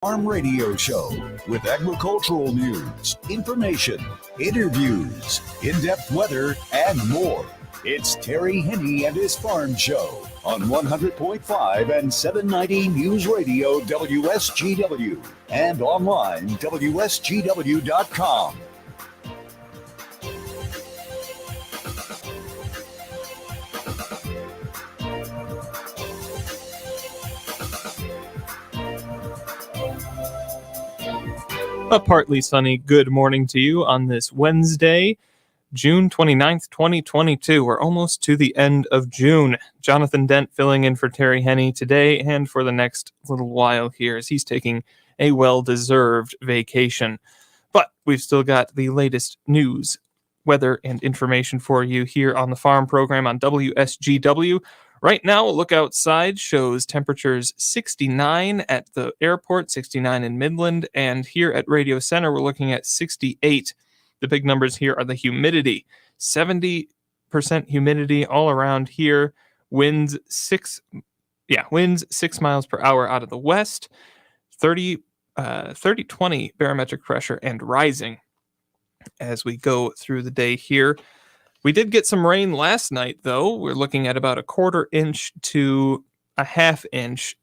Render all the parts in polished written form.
Farm Radio Show with agricultural news, information, interviews, in-depth weather, and more. It's Terry Henney and his Farm Show on 100.5 and 790 News Radio WSGW and online WSGW.com. A partly sunny good morning to you on this Wednesday, June 29th, 2022. We're almost to the end of June. Jonathan Dent filling in for Terry Henney today and for the next little while here as he's taking a well-deserved vacation. But we've still got the latest news, weather, and information for you here on the farm program on WSGW. Right now, a look outside shows temperatures 69 at the airport, 69 in Midland, and here at Radio Center, we're looking at 68. The big numbers here are the humidity. 70% humidity all around here. Winds 6 miles per hour out of the west. 30-20 barometric pressure and rising as we go through the day here. We did get some rain last night, though. We're looking at about a 1/4 inch to a 1/2 inch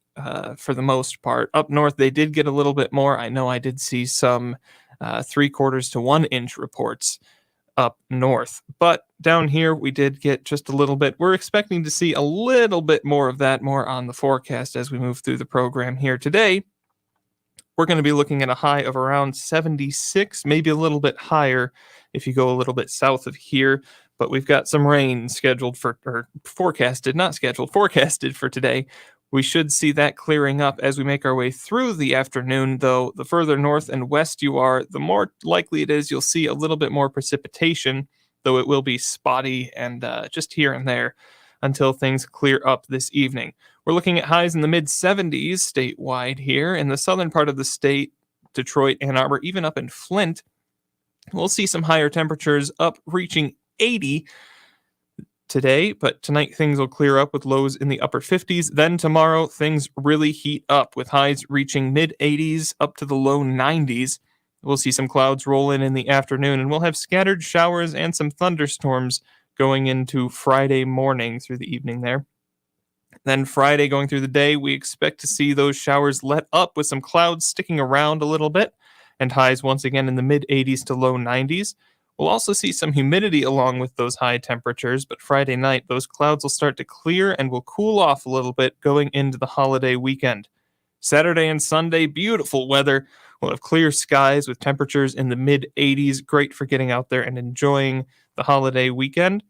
for the most part. Up north, they did get a little bit more. I know I did see some 3/4 to 1 inch reports up north. But down here, we did get just a little bit. We're expecting to see a little bit more of that, more on the forecast as we move through the program here today. We're going to be looking at a high of around 76, maybe a little bit higher if you go a little bit south of here. But we've got some rain scheduled forecasted for today. We should see that clearing up as we make our way through the afternoon, though the further north and west you are, the more likely it is you'll see a little bit more precipitation, though it will be spotty and just here and there until things clear up this evening. We're looking at highs in the mid-70s statewide here. In the southern part of the state, Detroit, Ann Arbor, even up in Flint, we'll see some higher temperatures up reaching 80 today, but tonight things will clear up with lows in the upper 50s. Then tomorrow things really heat up with highs reaching mid-80s up to the low 90s. We'll see some clouds roll in the afternoon, and we'll have scattered showers and some thunderstorms going into Friday morning through the evening there. Then Friday going through the day, we expect to see those showers let up with some clouds sticking around a little bit and highs once again in the mid-80s to low 90s. We'll also see some humidity along with those high temperatures, but Friday night, those clouds will start to clear and will cool off a little bit going into the holiday weekend. Saturday and Sunday, beautiful weather. We'll have clear skies with temperatures in the mid-80s. Great for getting out there and enjoying the holiday weekend.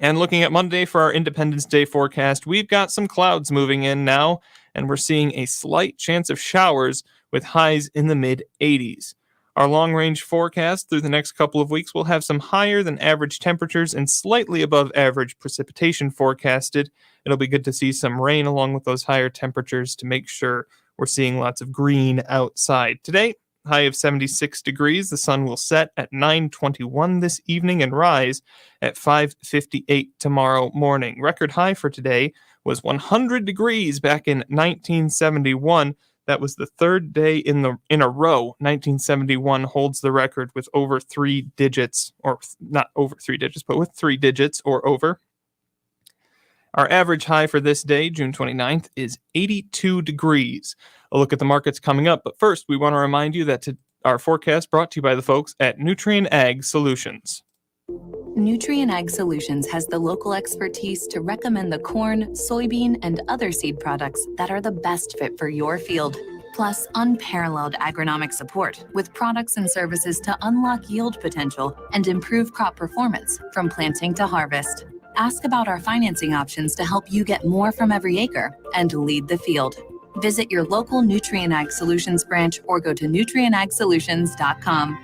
And looking at Monday for our Independence Day forecast, we've got some clouds moving in now, and we're seeing a slight chance of showers with highs in the mid-80s. Our long-range forecast through the next couple of weeks will have some higher than average temperatures and slightly above average precipitation forecasted. It'll be good to see some rain along with those higher temperatures to make sure we're seeing lots of green outside. Today, high of 76 degrees. The sun will set at 9:21 this evening and rise at 5:58 tomorrow morning. Record high for today was 100 degrees back in 1971. That was the third day in a row. 1971 holds the record with over 3 digits, or not over 3 digits, but with 3 digits or over. Our average high for this day, June 29th, is 82 degrees. A look at the markets coming up, but first we want to remind you that our forecast brought to you by the folks at Nutrien Ag Solutions. Nutrien Ag Solutions has the local expertise to recommend the corn, soybean, and other seed products that are the best fit for your field. Plus, unparalleled agronomic support with products and services to unlock yield potential and improve crop performance from planting to harvest. Ask about our financing options to help you get more from every acre and lead the field. Visit your local Nutrien Ag Solutions branch or go to nutrienagsolutions.com.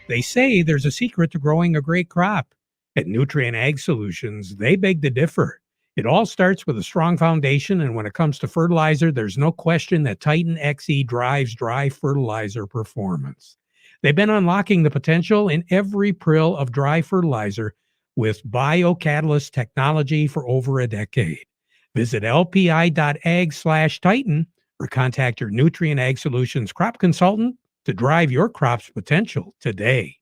They say there's a secret to growing a great crop. At Nutrien Ag Solutions, they beg to differ. It all starts with a strong foundation, and when it comes to fertilizer, there's no question that Titan XE drives dry fertilizer performance. They've been unlocking the potential in every prill of dry fertilizer with biocatalyst technology for over a decade. Visit lpi.ag/Titan or contact your Nutrient Ag Solutions crop consultant to drive your crop's potential today.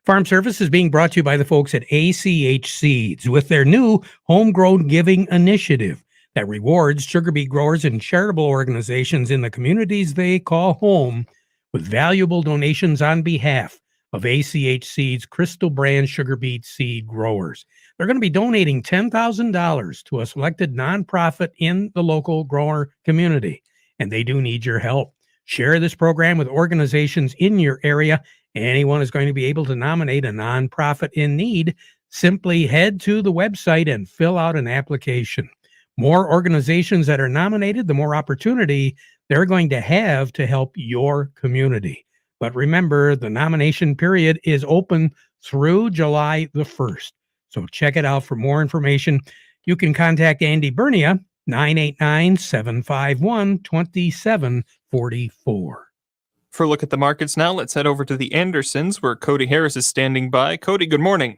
Farm Service is being brought to you by the folks at ACH Seeds with their new Homegrown Giving Initiative that rewards sugar beet growers and charitable organizations in the communities they call home with valuable donations on behalf of ACH Seeds Crystal Brand sugar beet seed growers. They're going to be donating $10,000 to a selected nonprofit in the local grower community, and they do need your help. Share this program with organizations in your area. Anyone is going to be able to nominate a nonprofit in need. Simply head to the website and fill out an application. More organizations that are nominated, the more opportunity they're going to have to help your community. But remember, the nomination period is open through July the 1st. So check it out for more information. You can contact Andy Bernia, 989-751-2744. For a look at the markets now, let's head over to the Andersons, where Cody Harris is standing by. Cody, good morning.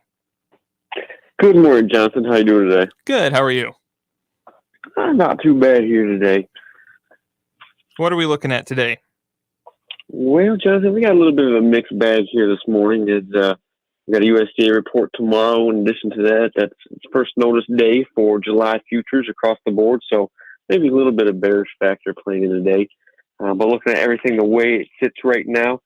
Good morning, Jonathan. How you doing today? Good. How are you? Not too bad here today. What are we looking at today? Well, Jonathan, we got a little bit of a mixed bag here this morning. We got a USDA report tomorrow. In addition to that, that's first notice day for July futures across the board. So maybe a little bit of bearish factor playing in today. But looking at everything the way it sits right now,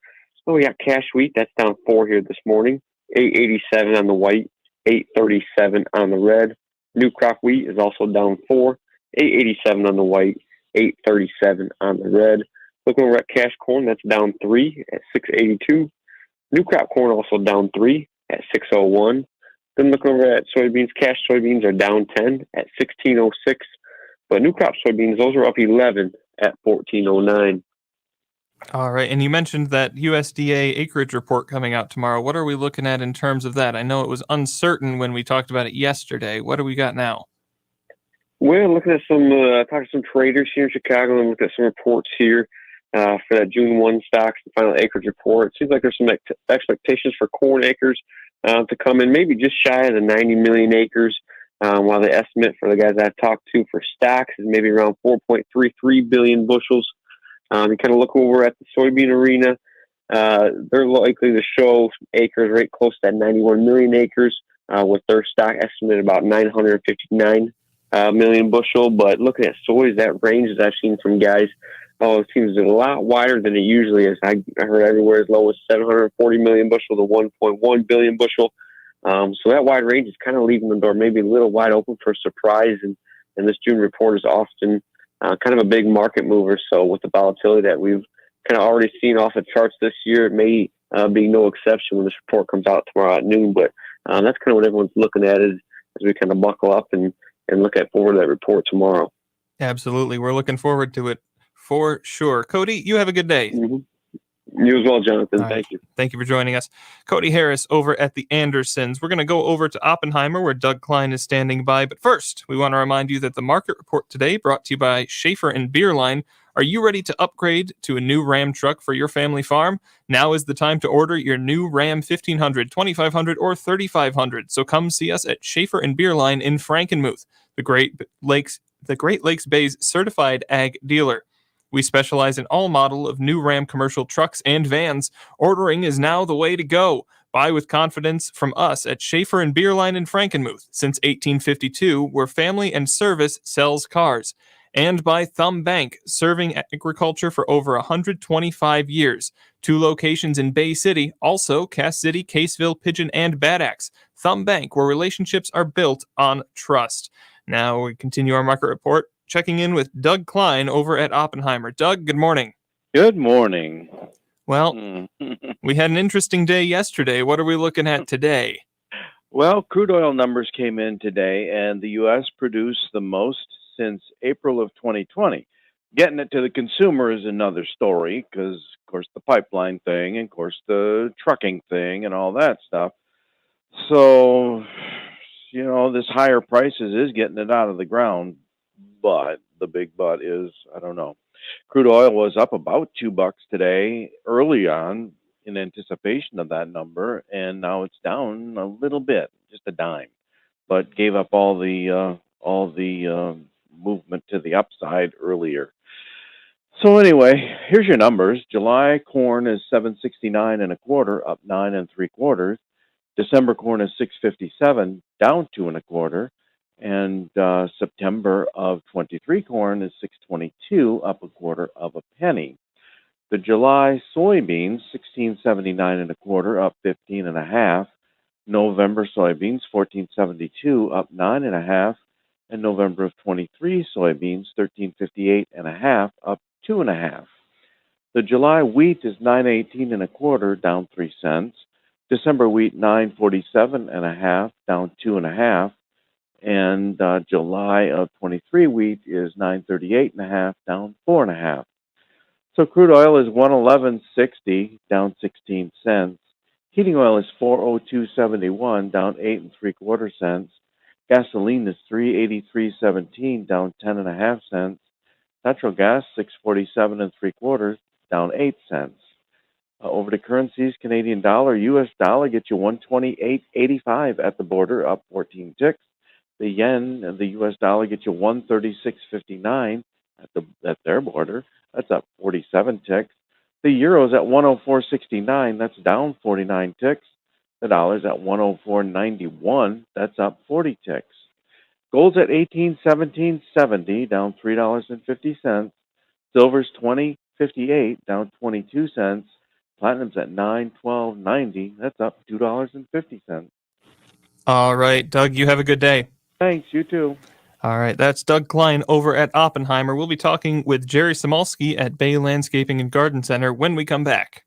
well, we got cash wheat. That's down 4 here this morning. 887 on the white, 837 on the red. New crop wheat is also down 4. 887 on the white, 837 on the red. Looking over at cash corn, that's down 3 at 682. New crop corn also down 3 at 601. Then looking over at soybeans, cash soybeans are down 10 at 1606. But new crop soybeans, those are up 11 at 1409. All right. And you mentioned that USDA acreage report coming out tomorrow. What are we looking at in terms of that? I know it was uncertain when we talked about it yesterday. What do we got now? We're looking at some, talking to some traders here in Chicago and look at some reports here for that June 1 stocks, the final acreage report. It seems like there's some expectations for corn acres to come in maybe just shy of the 90 million acres, while the estimate for the guys I've talked to for stocks is maybe around 4.33 billion bushels. You kind of look over at the soybean arena, they're likely to show acres right close to that 91 million acres, with their stock estimate about 959 million bushel. But looking at soys, that range as I've seen from guys, it seems a lot wider than it usually is. I heard everywhere as low as 740 million bushel to 1.1 billion bushel. So that wide range is kind of leaving the door maybe a little wide open for surprise. And this June report is often kind of a big market mover. So with the volatility that we've kind of already seen off the charts this year, it may be no exception when this report comes out tomorrow at noon. But that's kind of what everyone's looking at as we kind of buckle up and look at forward that report tomorrow. Absolutely. We're looking forward to it for sure. Cody, you have a good day. Mm-hmm. You as well, Jonathan. All right. Thank you. Thank you for joining us. Cody Harris over at the Andersons. We're going to go over to Oppenheimer where Doug Klein is standing by. But first, we want to remind you that the market report today brought to you by Schaefer and Beerline. Are you ready to upgrade to a new Ram truck for your family farm? Now is the time to order your new Ram 1500, 2500, or 3500. So come see us at Schaefer and Beerline in Frankenmuth, the Great Lakes Bay's certified ag dealer. We specialize in all model of new Ram commercial trucks and vans. Ordering is now the way to go. Buy with confidence from us at Schaefer and Beerline in Frankenmuth since 1852, where family and service sells cars. And by Thumb Bank, serving agriculture for over 125 years. 2 locations in Bay City, also Cass City, Caseville, Pigeon, and Bad Axe. Thumb Bank, where relationships are built on trust. Now we continue our market report, checking in with Doug Klein over at Oppenheimer. Doug, good morning. Good morning. Well, we had an interesting day yesterday. What are we looking at today? Well, crude oil numbers came in today, and the U.S. produced the most since April of 2020. Getting it to the consumer is another story because, of course, the pipeline thing and, of course, the trucking thing and all that stuff. So, you know, this higher prices is getting it out of the ground. But the big but is, I don't know. Crude oil was up about $2 today early on in anticipation of that number, and now it's down a little bit, just a dime, but gave up all the movement to the upside earlier. So anyway, here's your numbers. July corn is 769 and a quarter, up 9 3/4. December corn is 657, down 2 1/4. And September of 23 corn is 622, up 1/4 of a penny. The July soybeans 1679 and a quarter, up 15 and a half. November soybeans 1472, up 9 and a half. And November of 23 soybeans 1358 and a half, up 2 and a half. The July wheat is 918 and a quarter, down 3 cents. December wheat 947 and a half, down 2 and a half. And July of 23 wheat is 938 and a half, down 4 and a half. So crude oil is 111.60, down 16 cents. Heating oil is 402.71, down 8 3/4 cents. Gasoline is 383.17, down 10 and a half cents. Natural gas 647 3/4, down 8 cents. Over to currencies, Canadian dollar, U.S. dollar gets you 128.85 at the border, up 14 ticks. The yen and the U.S. dollar gets you 136.59 at their border. That's up 47 ticks. The euro's at 104.69. That's down 49 ticks. The dollar's at 104.91. That's up 40 ticks. Gold's at 18.1770, down $3.50. Silver's 20.58, down 22 cents. Platinum's at 9.1290. That's up $2.50. All right, Doug, you have a good day. Thanks, you too. All right, that's Doug Klein over at Oppenheimer. We'll be talking with Jerry Samolsky at Bay Landscaping and Garden Center when we come back.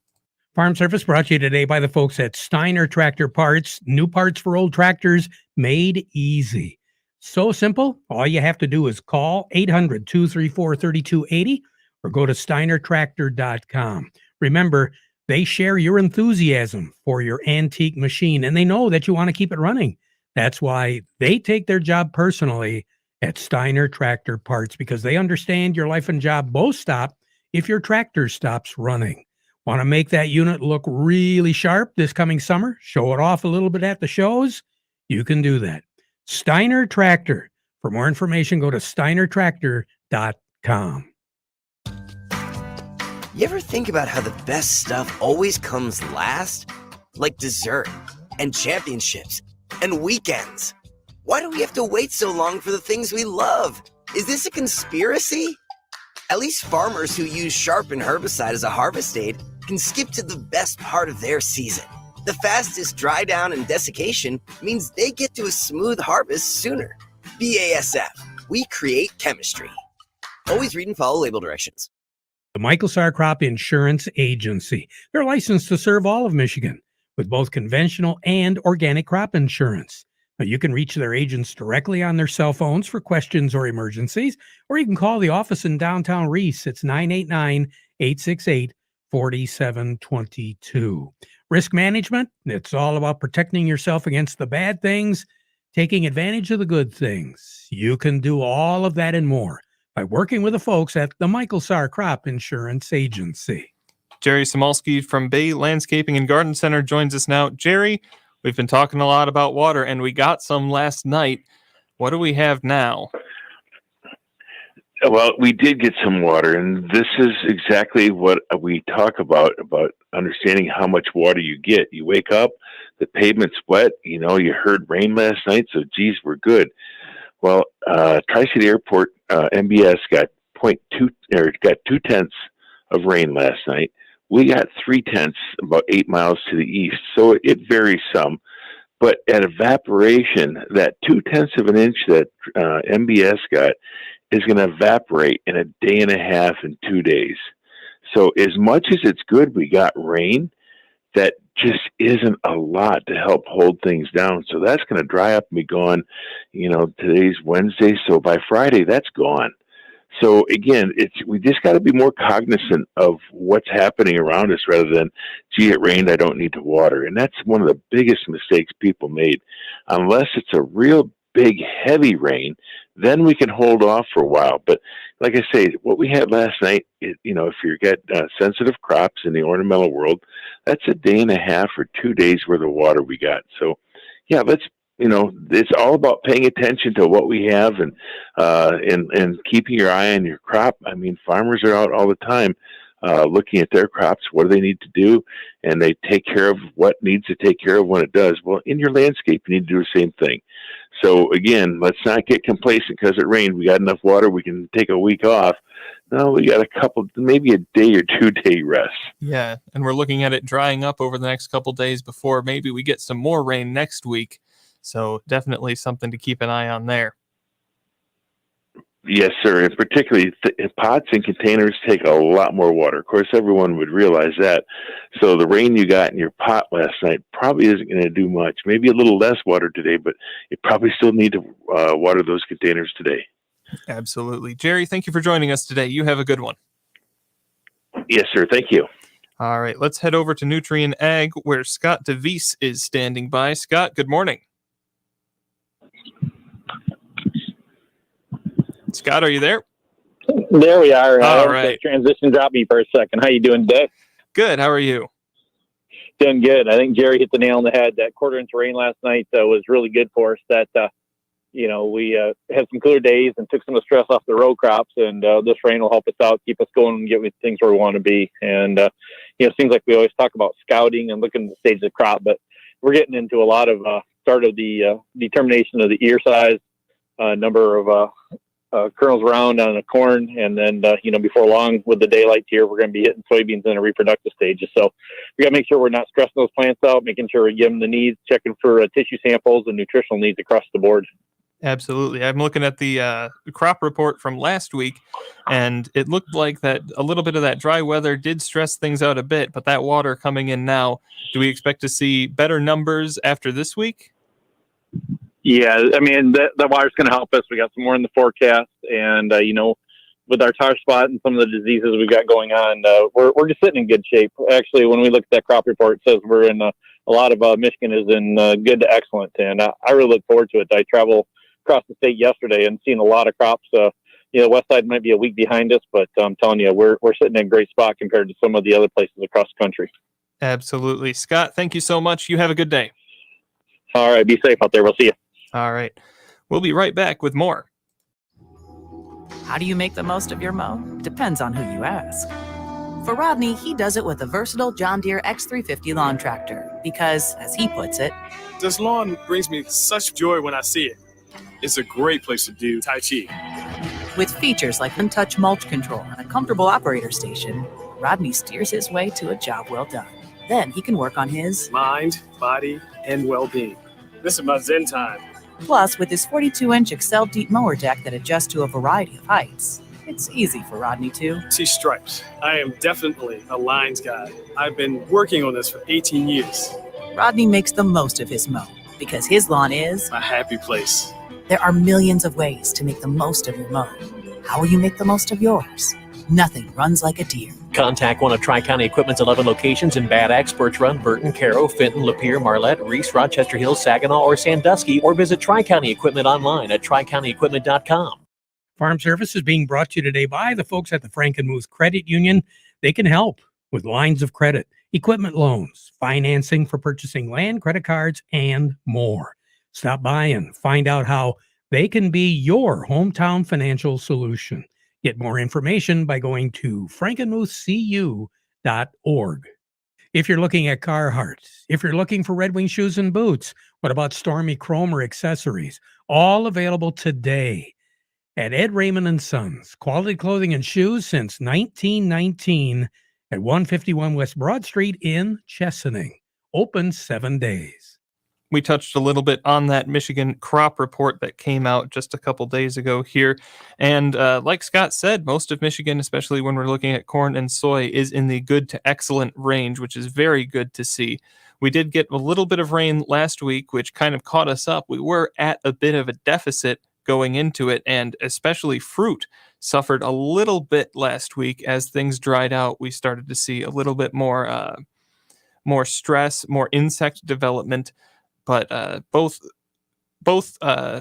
Farm Service brought to you today by the folks at Steiner Tractor Parts. New parts for old tractors made easy. So simple. All you have to do is call 800-234-3280 or go to steinertractor.com. Remember, they share your enthusiasm for your antique machine, and they know that you want to keep it running. That's why they take their job personally at Steiner Tractor Parts, because they understand your life and job both stop if your tractor stops running. Want to make that unit look really sharp this coming summer? Show it off a little bit at the shows? You can do that. Steiner Tractor. For more information, go to steinertractor.com. You ever think about how the best stuff always comes last? Like dessert and championships and weekends. Why do we have to wait so long for the things we love? Is this a conspiracy? At least farmers who use Sharpen herbicide as a harvest aid can skip to the best part of their season. The fastest dry down and desiccation means they get to a smooth harvest sooner. BASF, we create chemistry. Always read and follow label directions. The Michael Sarr Crop Insurance Agency. They're licensed to serve all of Michigan with both conventional and organic crop insurance. Now, you can reach their agents directly on their cell phones for questions or emergencies, or you can call the office in downtown Reese. It's 989-868-4722. Risk management, it's all about protecting yourself against the bad things, taking advantage of the good things. You can do all of that and more by working with the folks at the Michael Sarr Crop Insurance Agency. Jerry Samolsky from Bay Landscaping and Garden Center joins us now. Jerry, we've been talking a lot about water, and we got some last night. What do we have now? Well, we did get some water, and this is exactly what we talk about understanding how much water you get. You wake up, the pavement's wet, you heard rain last night, so geez, we're good. Well, Tri-City Airport, MBS got 2/10 of rain last night. We got 3/10, about 8 miles to the east, so it varies some. But at evaporation, that 2/10 of an inch that MBS got is going to evaporate in a day and a half and 2 days. So as much as it's good we got rain, that just isn't a lot to help hold things down. So that's going to dry up and be gone. Today's Wednesday, so by Friday that's gone. So again, we just got to be more cognizant of what's happening around us rather than, gee, it rained, I don't need to water. And that's one of the biggest mistakes people made. Unless it's a real big, heavy rain, then we can hold off for a while. But like I say, what we had last night, if you get sensitive crops in the ornamental world, that's a day and a half or 2 days worth of water we got. So yeah, let's it's all about paying attention to what we have and keeping your eye on your crop. I mean, farmers are out all the time looking at their crops. What do they need to do? And they take care of what needs to take care of when it does. Well, in your landscape, you need to do the same thing. So again, let's not get complacent because it rained. We got enough water. We can take a week off. No, we got maybe a day or 2 day rest. Yeah, and we're looking at it drying up over the next couple days before maybe we get some more rain next week. So definitely something to keep an eye on there. Yes, sir. And particularly pots and containers take a lot more water. Of course, everyone would realize that. So the rain you got in your pot last night probably isn't going to do much. Maybe a little less water today, but you probably still need to water those containers today. Absolutely. Jerry, thank you for joining us today. You have a good one. Yes, sir. Thank you. All right, let's head over to Nutrien Ag, where Scott DeVries is standing by. Scott, good morning. Scott, are you there? There we are. All right. Transition dropped me for a second. How you doing today? Good. How are you? Doing good. I think Jerry hit the nail on the head. That quarter-inch rain last night was really good for us. That we had some clear days and took some of the stress off the row crops. And this rain will help us out, keep us going, and get things where we want to be. And it seems like we always talk about scouting and looking at the stage of the crop, but we're getting into a lot of start of the determination of the ear size, number of kernels around on the corn, and then before long with the daylight here, we're going to be hitting soybeans in the reproductive stages. So we got to make sure we're not stressing those plants out, making sure we give them the needs, checking for tissue samples and nutritional needs across the board. Absolutely. I'm looking at the crop report from last week, and it looked like that a little bit of that dry weather did stress things out a bit, but that water coming in now, do we expect to see better numbers after this week? Yeah, I mean, the water's going to help us. We got some more in the forecast, and, with our tar spot and some of the diseases we got going on, we're just sitting in good shape. Actually, when we look at that crop report, it says we're in a lot of Michigan is in good to excellent, and I really look forward to it. I traveled across the state yesterday and seen a lot of crops. West side might be a week behind us, but I'm telling you, we're sitting in a great spot compared to some of the other places across the country. Absolutely. Scott, thank you so much. You have a good day. All right, be safe out there. We'll see you. All right. We'll be right back with more. How do you make the most of your mow? Depends on who you ask. For Rodney, he does it with a versatile John Deere X350 lawn tractor because, as he puts it, this lawn brings me such joy when I see it. It's a great place to do Tai Chi. With features like untouched mulch control and a comfortable operator station, Rodney steers his way to a job well done. Then he can work on his mind, body, and well-being. This is my Zen time. Plus, with his 42-inch Excel Deep mower deck that adjusts to a variety of heights, it's easy for Rodney to see stripes. I am definitely a lines guy. I've been working on this for 18 years. Rodney makes the most of his mow because his lawn is a happy place. There are millions of ways to make the most of your mow. How will you make the most of yours? Nothing runs like a Deere. Contact one of Tri-County Equipment's 11 locations in Bad Axe, Birch Run, Burton, Caro, Fenton, Lapeer, Marlette, Reese, Rochester Hills, Saginaw, or Sandusky, or visit Tri-County Equipment online at tricountyequipment.com. Farm Service is being brought to you today by the folks at the Frankenmuth Credit Union. They can help with lines of credit, equipment loans, financing for purchasing land, credit cards, and more. Stop by and find out how they can be your hometown financial solution. Get more information by going to frankenmuthcu.org. If you're looking at Carhartt, if you're looking for Red Wing shoes and boots, what about Stormy Chrome or accessories? All available today at Ed Raymond & Sons. Quality clothing and shoes since 1919 at 151 West Broad Street in Chesaning. Open 7 days. We touched a little bit on that Michigan crop report that came out just a couple days ago here. And like Scott said, most of Michigan, especially when we're looking at corn and soy, is in the good to excellent range, which is very good to see. We did get a little bit of rain last week, which kind of caught us up. We were at a bit of a deficit going into it, and especially fruit suffered a little bit last week as things dried out. We started to see a little bit more stress, more insect development. But both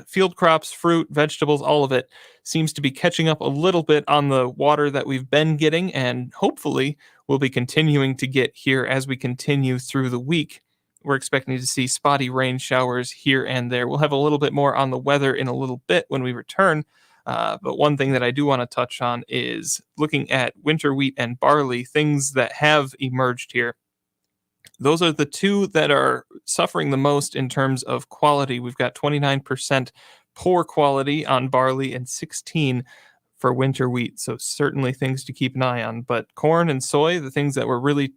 field crops, fruit, vegetables, all of it seems to be catching up a little bit on the water that we've been getting, and hopefully we'll be continuing to get here as we continue through the week. we're expecting to see spotty rain showers here and there. We'll have a little bit more on the weather in a little bit when we return. But one thing that I do want to touch on is looking at winter wheat and barley, things that have emerged here. Those are the two that are suffering the most in terms of quality. We've got 29% poor quality on barley and 16% for winter wheat. So certainly things to keep an eye on. But corn and soy, the things that we're really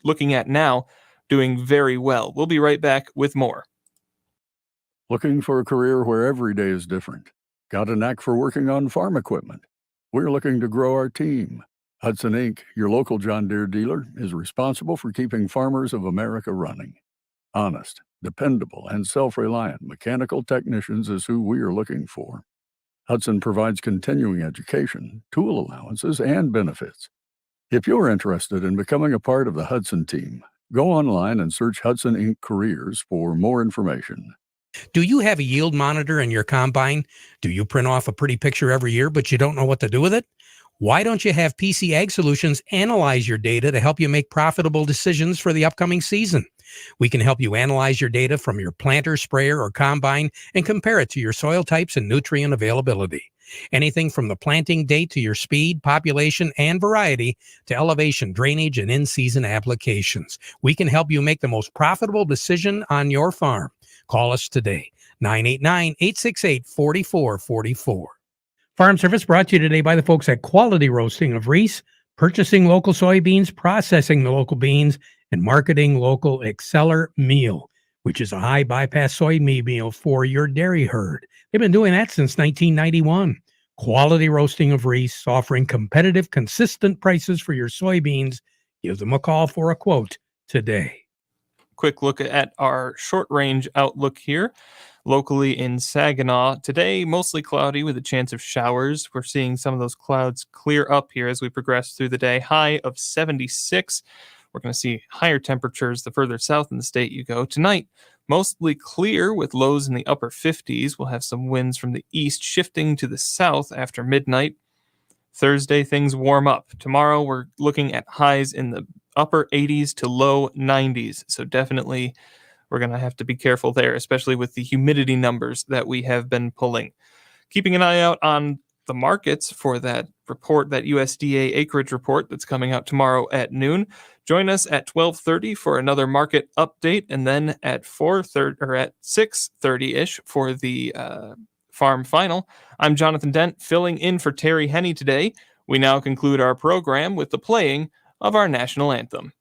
looking at now, doing very well. We'll be right back with more. Looking for a career where every day is different? Got a knack for working on farm equipment? We're looking to grow our team. Hudson Inc., your local John Deere dealer, is responsible for keeping farmers of America running. Honest, dependable, and self-reliant mechanical technicians is who we are looking for. Hudson provides continuing education, tool allowances, and benefits. If you're interested in becoming a part of the Hudson team, go online and search Hudson Inc. Careers for more information. Do you have a yield monitor in your combine? Do you print off a pretty picture every year, but you don't know what to do with it? Why don't you have PC Ag Solutions analyze your data to help you make profitable decisions for the upcoming season? We can help you analyze your data from your planter, sprayer, or combine and compare it to your soil types and nutrient availability. Anything from the planting date to your speed, population, and variety to elevation, drainage, and in-season applications. We can help you make the most profitable decision on your farm. Call us today, 989-868-4444. Farm Service brought to you today by the folks at Quality Roasting of Reese, purchasing local soybeans, processing the local beans, and marketing local Exceller meal, which is a high bypass soybean meal for your dairy herd. They've been doing that since 1991. Quality Roasting of Reese, offering competitive, consistent prices for your soybeans. Give them a call for a quote today. Quick look at our short range outlook here. Locally in Saginaw, today mostly cloudy with a chance of showers. We're seeing some of those clouds clear up here as we progress through the day. High of 76. We're going to see higher temperatures the further south in the state you go. Tonight, mostly clear with lows in the upper 50s. We'll have some winds from the east shifting to the south after midnight. Thursday, things warm up. Tomorrow, we're looking at highs in the upper 80s to low 90s. So definitely we're going to have to be careful there, especially with the humidity numbers that we have been pulling. Keeping an eye out on the markets for that report, that USDA acreage report that's coming out tomorrow at noon. Join us at 12:30 for another market update, and then at 4:30 or at 6:30-ish for the farm final. I'm Jonathan Dent, filling in for Terry Henney today. We now conclude our program with the playing of our national anthem.